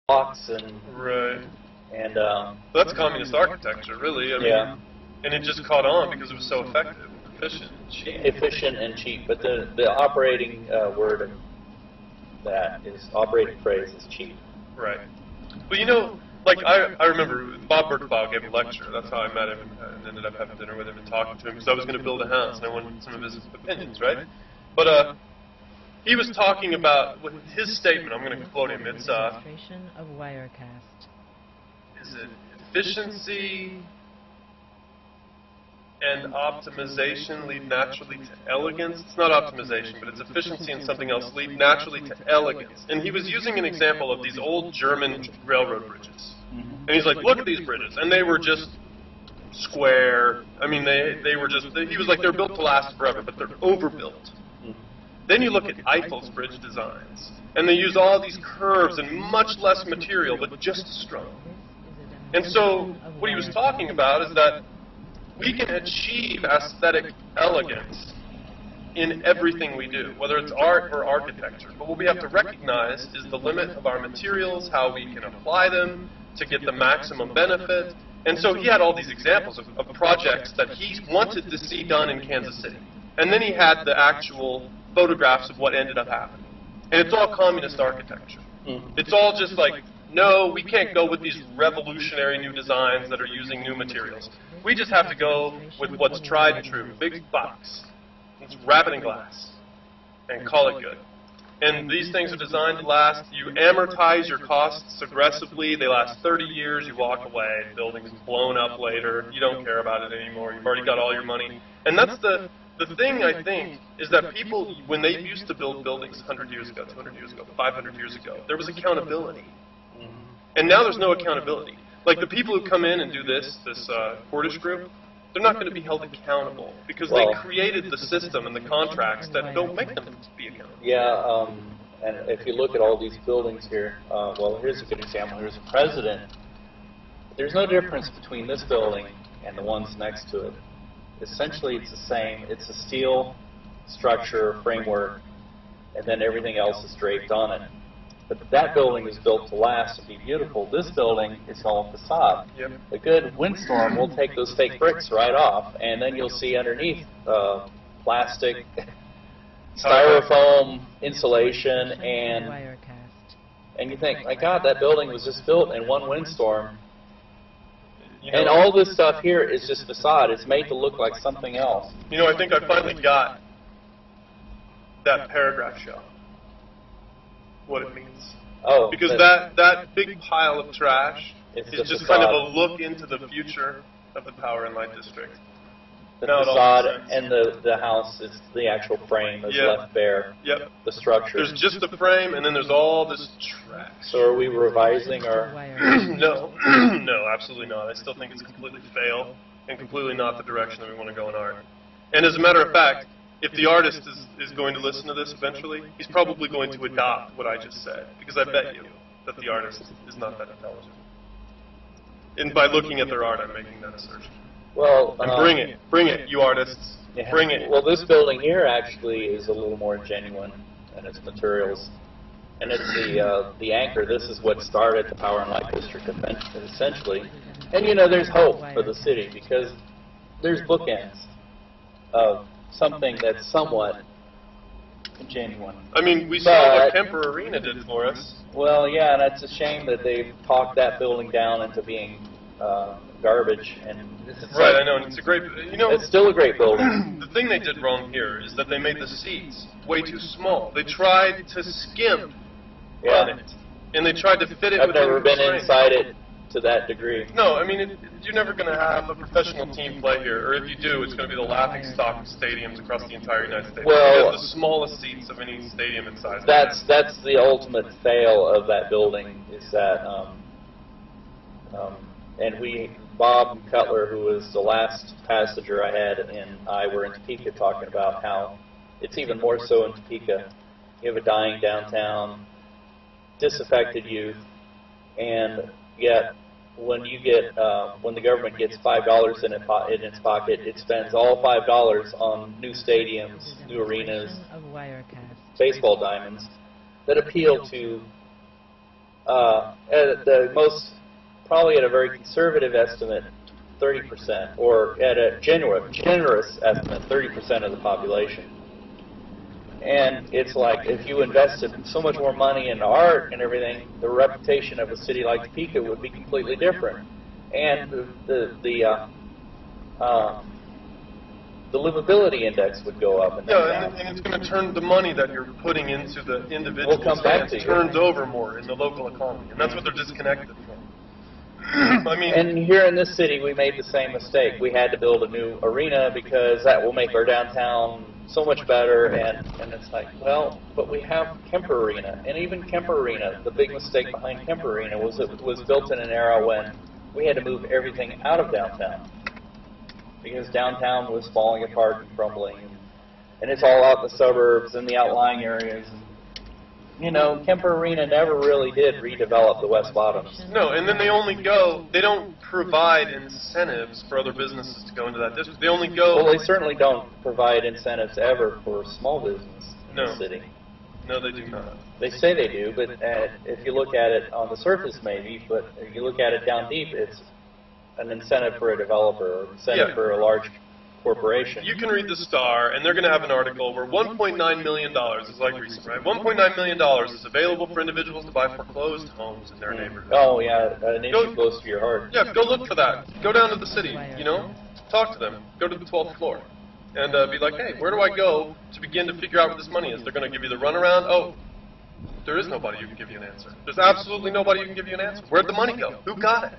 blocks and Right. and That's communist architecture, really. I mean, yeah, and it just caught on because it was so effective, efficient, cheap. efficient and cheap. But the operating word of that is operating phrase is cheap. Right. But you know, like I remember Bob Birkbaugh gave a lecture. That's how I met him and ended up having dinner with him and talking to him because I was going to build a house and I wanted some of his opinions, right? But he was talking about with his statement. I'm going to quote him. It's Demonstration of Wirecast. is it efficiency and optimization lead naturally to elegance? It's not optimization, but it's efficiency and something else lead naturally to elegance. And he was using an example of these old German railroad bridges. And he's like, look at these bridges. And they were just square. I mean, they were just, he was like, they're built to last forever, but they're overbuilt. Then you look at Eiffel's bridge designs, and they use all these curves and much less material, but just as strong. And so what he was talking about is that we can achieve aesthetic elegance in everything we do, whether it's art or architecture. But what we have to recognize is the limit of our materials, how we can apply them to get the maximum benefit. And so he had all these examples of projects that he wanted to see done in Kansas City. And then he had the actual photographs of what ended up happening. And it's all communist architecture. It's all just like, no, we can't go with these revolutionary new designs that are using new materials. We just have to go with what's tried and true. Big box. Let's wrap it in glass and call it good. And these things are designed to last. You amortize your costs aggressively. They last 30 years. You walk away. The building's blown up later. You don't care about it anymore. You've already got all your money. And that's the thing, I think, is that people, when they used to build buildings 100 years ago, 200 years ago, 500 years ago, there was accountability. And now there's no accountability. Like the people who come in and do this Cordish group, they're not going to be held accountable because they created the system and the contracts that don't make them be accountable. Yeah, and if you look at all these buildings here, well, here's a good example. Here's a president. There's no difference between this building and the ones next to it. Essentially, it's the same. It's a steel structure, framework, and then everything else is draped on it. But that building is built to last and be beautiful. This building is all facade. Yep. A good windstorm will take those fake bricks right off, and then you'll see underneath plastic, styrofoam insulation, and you think, my God, that building was just built in one windstorm. You know, And all this stuff here is just facade. It's made to look like something else. You know, I think I finally got that paragraph show. What it means. Oh, Because that big pile of trash It's is the just kind of facade. a look into the future of the Power and Light District. the Now it all facade makes sense. and the house is the actual frame is Yeah. left bare. Yep. The structure. There's just the frame, and then there's all this trash. So are we revising our? No, no, absolutely not. I still think it's completely fail and completely not the direction that we want to go in art. And as a matter of fact, if the artist is going to listen to this eventually, he's probably going to adopt what I just said, because I bet you that the artist is not that intelligent. And by looking at their art, I'm making that assertion. Well, And bring it, you artists, yeah. bring it. Well, this building here actually is a little more genuine in its materials, and it's the anchor. This is what started the Power and Light District essentially. And you know, there's hope for the city because there's bookends of something that's somewhat genuine. I mean, we saw what But- Kemper Arena did for us. Well, yeah, and it's a shame that they've talked that building down into being garbage. And it's Right, like- I know, and it's a great, you know, It's still a great building. the thing they did wrong here is that they made the seats way too small. They tried to skimp Yeah. on it, and they tried to fit it I've within never been constraints. inside it to that degree. No, I mean, you're never going to have a professional team play here, or if you do, it's going to be the laughing stock of stadiums across the entire United States. Well- it has the smallest seats of any stadium in size. That's the ultimate fail of that building is that, and Bob Cutler, who was the last passenger I had, and I were in Topeka talking about how it's even more so in Topeka. You have a dying downtown, disaffected youth, and yet when the government gets $5 in its pocket, it spends all $5 on new stadiums, new arenas, baseball diamonds that appeal to at the most, probably at a very conservative estimate, 30%, or at a generous estimate, 30% of the population. And it's like, if you invested so much more money in art and everything, the reputation of a city like Topeka would be completely different. And the livability index would go up. Yeah, and it's going to turn the money that you're putting into the individual turns over more in the local economy, and that's what they're disconnected from. I mean, and here in this city, we made the same mistake. We had to build a new arena because that will make our downtown so much better, and it's like, well, but we have Kemper Arena, and even Kemper Arena, the big mistake behind Kemper Arena was it was built in an era when we had to move everything out of downtown, because downtown was falling apart and crumbling, and it's all out in the suburbs and the outlying areas. You know, Kemper Arena never really did redevelop the West Bottoms. No, and then they don't provide incentives for other businesses to go into that district. They only go... Well, they certainly don't provide incentives ever for small business in the city. No, they do not. They say they do, but if you look at it on the surface, maybe, but if you look at it down deep, it's an incentive for a developer or incentive for a large corporation. You can read the Star, and they're going to have an article where $1.9 million is like recent, right? $1.9 million is available for individuals to buy foreclosed homes in their neighborhood. Oh, yeah, an issue close to your heart. Yeah, go look for that. Go down to the city, you know? Talk to them. Go to the 12th floor. And be like, hey, where do I go to begin to figure out where this money is? They're going to give you the runaround. Oh, there is nobody who can give you an answer. There's absolutely nobody who can give you an answer. Where'd the money go? Who got it?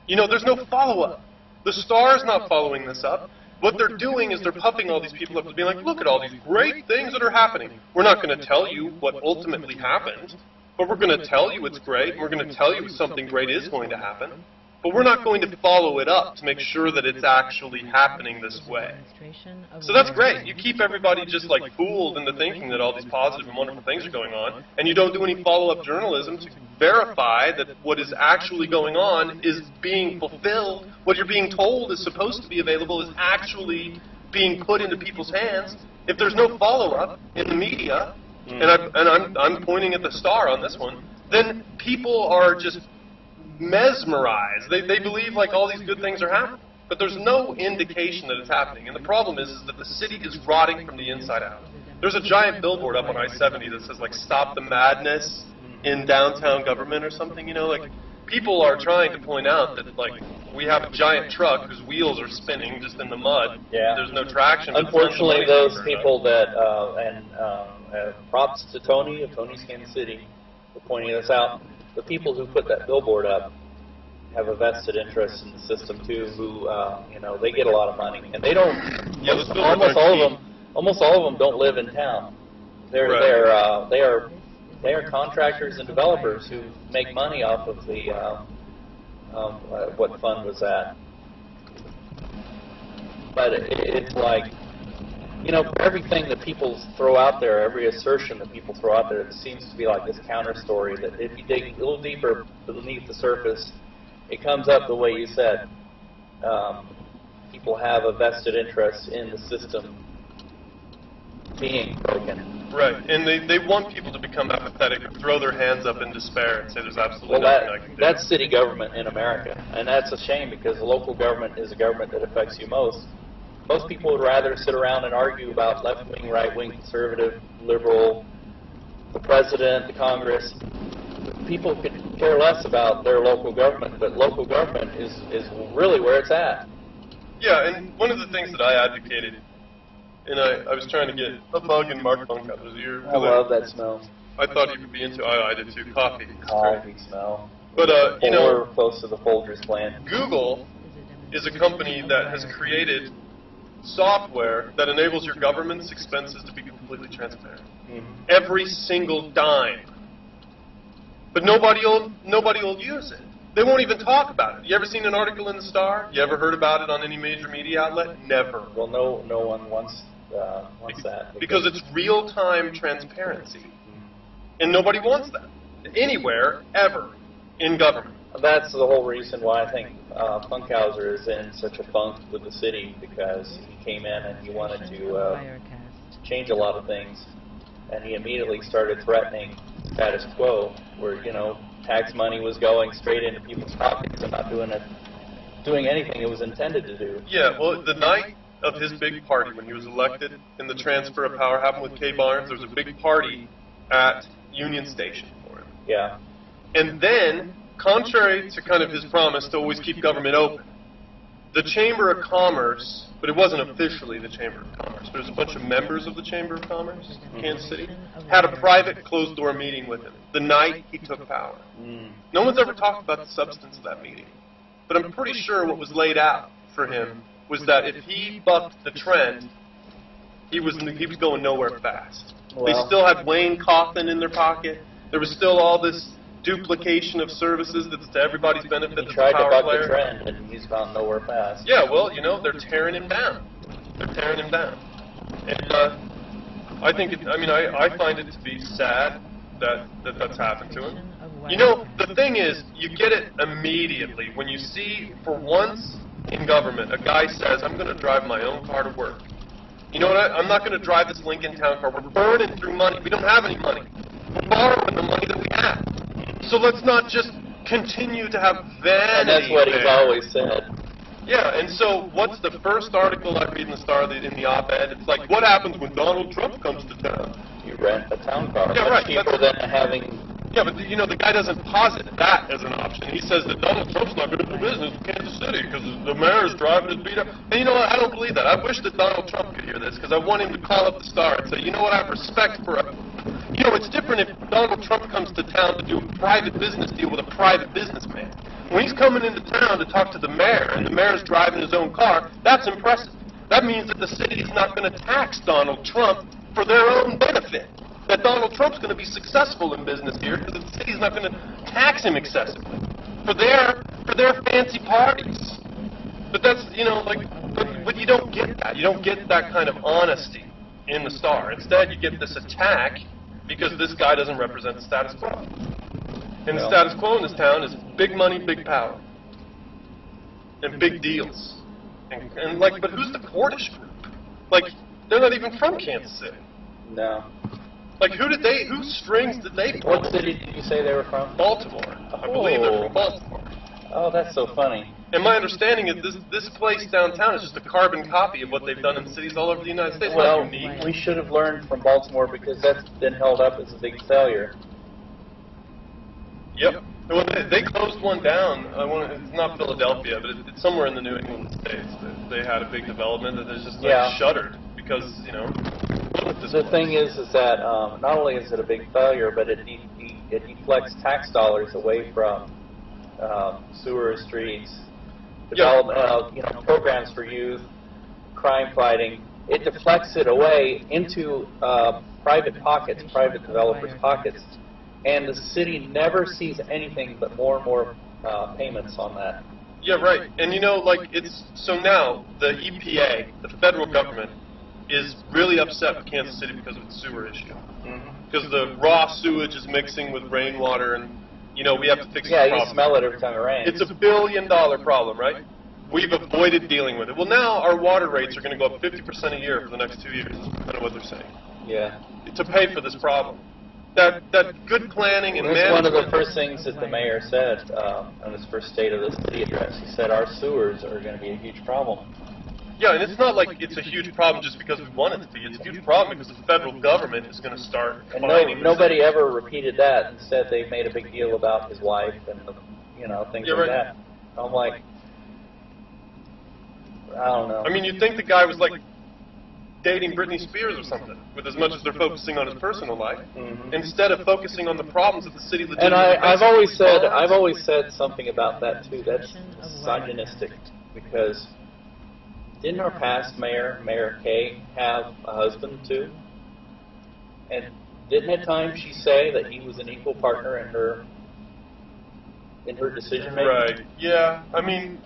You know, there's no follow-up. The Star's not following this up. What they're doing is they're puffing all these people up to be like, look at all these great things that are happening. We're not going to tell you what ultimately happened, but we're going to tell you it's great, and we're going to tell you something great is going to happen. But we're not going to follow it up to make sure that it's actually happening this way. So that's great. You keep everybody just like fooled into thinking that all these positive and wonderful things are going on, and you don't do any follow-up journalism to verify that what is actually going on is being fulfilled. What you're being told is supposed to be available is actually being put into people's hands. If there's no follow-up in the media, and I'm pointing at the Star on this one, then people are just mesmerized. They believe like all these good things are happening, but there's no indication that it's happening. And the problem is that the city is rotting from the inside out. There's a giant billboard up on I-70 that says like "Stop the Madness in Downtown Government" or something. You know, like people are trying to point out that like we have a giant truck whose wheels are spinning just in the mud. Yeah. There's no traction. Unfortunately, those people that props to Tony of Tony's Kansas City for pointing this out. The people who put that billboard up have a vested interest in the system too. Who, you know, they get a lot of money, and they don't. Yeah, almost all of them don't live in town. They are contractors and developers who make money off of the what fund was that? But it's like, you know, for everything that people throw out there, every assertion that people throw out there, it seems to be like this counter story that if you dig a little deeper beneath the surface, it comes up the way you said. People have a vested interest in the system being broken. Right, and they want people to become apathetic or throw their hands up in despair and say there's absolutely nothing I can do. That's city government in America, and that's a shame because the local government is a government that affects you most. Most people would rather sit around and argue about left-wing, right-wing, conservative, liberal, the president, the Congress. People could care less about their local government, but local government is really where it's at. Yeah, and one of the things that I advocated, and I was trying to get a bug in Mark Funkhauser's ear. I love that smell. I thought he would be into, I did too, coffee. Coffee smell. But, you know, we're close to the Folgers plant. Google is a company that has created software that enables your government's expenses to be completely transparent. Every single dime. But nobody will use it. They won't even talk about it. You ever seen an article in the Star? You ever heard about it on any major media outlet? Never. Well, no one wants that. Because it's real-time transparency. And nobody wants that. Anywhere, ever, in government. That's the whole reason why I think Funkhauser is in such a funk with the city, because he came in and he wanted to change a lot of things, and he immediately started threatening status quo, where, you know, tax money was going straight into people's pockets and not doing anything it was intended to do. Yeah, well, the night of his big party when he was elected and the transfer of power happened with Kay Barnes, there was a big party at Union Station for him. Yeah. And then, contrary to kind of his promise to always keep government open, the Chamber of Commerce, but it wasn't officially the Chamber of Commerce, but it was a bunch of members of the Chamber of Commerce in Kansas City, had a private closed-door meeting with him the night he took power. No one's ever talked about the substance of that meeting, but I'm pretty sure what was laid out for him was that if he bucked the trend, he was going nowhere fast. Well, they still had Wayne Coffin in their pocket. There was still all this duplication of services that's to everybody's benefit. he That's tried a to power buck player. the trend, and he's gone nowhere fast. Yeah, well, you know, they're tearing him down. They're tearing him down. And I think, I find it to be sad that's happened to him. You know, the thing is, you get it immediately when you see, for once in government, a guy says, I'm going to drive my own car to work. You know what, I'm not going to drive this Lincoln Town car. We're burning through money. We don't have any money. We're borrowing the money that we have. So let's not just continue to have vanity. And that's what he's there. always said. Yeah, and so what's the first article I read in the Star in the op-ed? It's like, what happens when Donald Trump comes to town? You rent a town car. Yeah, Much right, cheaper that's- than having... Yeah, but you know, the guy doesn't posit that as an option. He says that Donald Trump's not going to do business in Kansas City because the mayor's driving his beat up. And you know what? I don't believe that. I wish that Donald Trump could hear this because I want him to call up the Star and say, you know what? I have respect for a... You know, it's different if Donald Trump comes to town to do a private business deal with a private businessman. When he's coming into town to talk to the mayor and the mayor's driving his own car, that's impressive. That means that the city is not going to tax Donald Trump for their own benefit. That Donald Trump's going to be successful in business here because the city's not going to tax him excessively for their fancy parties. But that's, you know, like, but you don't get that. You don't get that kind of honesty in the Star. Instead, you get this attack because this guy doesn't represent the status quo. And the status quo in this town is big money, big power, and big deals. And like, but who's the Cordish group? Like, they're not even from Kansas City. No. Like, whose strings did they pull? What city did you say they were from? Baltimore. I believe they're from Baltimore. Oh, that's so funny. And my understanding is this place downtown is just a carbon copy of what they've done in cities all over the United States. Well, Not unique. we should have learned from Baltimore because that's been held up as a big failure. Yep. Well, they closed one down. It's not Philadelphia, but it's somewhere in the New England states. They had a big development that is just like shuttered because, you know. The thing is that not only is it a big failure, but it deflects tax dollars away from sewer streets, development, you know, programs for youth, crime fighting. It deflects it away into private pockets, private developers' pockets, and the city never sees anything but more and more payments on that. Yeah, right. And you know, like, so now the EPA, the federal government, is really upset with Kansas City because of the sewer issue. Because the raw sewage is mixing with rainwater, and, you know, we have to fix the problem. Yeah, you smell it every time it rains. It's $1 billion problem, right? We've avoided dealing with it. Well, now our water rates are going to go up 50% a year for the next 2 years. That's kind of what they're saying. Yeah. To pay for this problem. That good planning and That's management. one of the first things that the mayor said on his first State of the City address. He said our sewers are going to be a huge problem. Yeah, and it's not like it's a huge problem just because we want it to be. It's a huge problem because the federal government is going to start And fining the nobody city. ever repeated that. Instead, they made a big deal about his wife and you know, things Yeah, like right. that. I'm like, I don't know. I mean, you'd think the guy was like dating Britney Spears or something, with as much as they're focusing on his personal life, instead of focusing on the problems that the city legitimately And faces. I've always said something about that too. That's misogynistic because didn't our past mayor, Mayor Kay, have a husband too? And didn't at times she say that he was an equal partner in her decision making? Right. Yeah. I mean,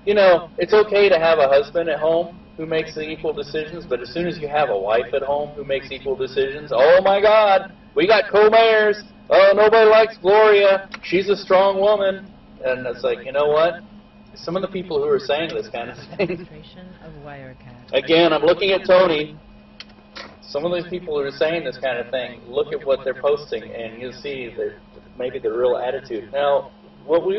you know, it's okay to have a husband at home who makes the equal decisions, but as soon as you have a wife at home who makes equal decisions, oh my God, we got co-mayors. Oh, nobody likes Gloria. She's a strong woman. And it's like, you know what? Some of the people who are saying this kind of thing, Demonstration of Wirecast. again, I'm looking at Tony. Some of these people who are saying this kind of thing, look at what they're posting, and you'll see maybe the real attitude. Now, what we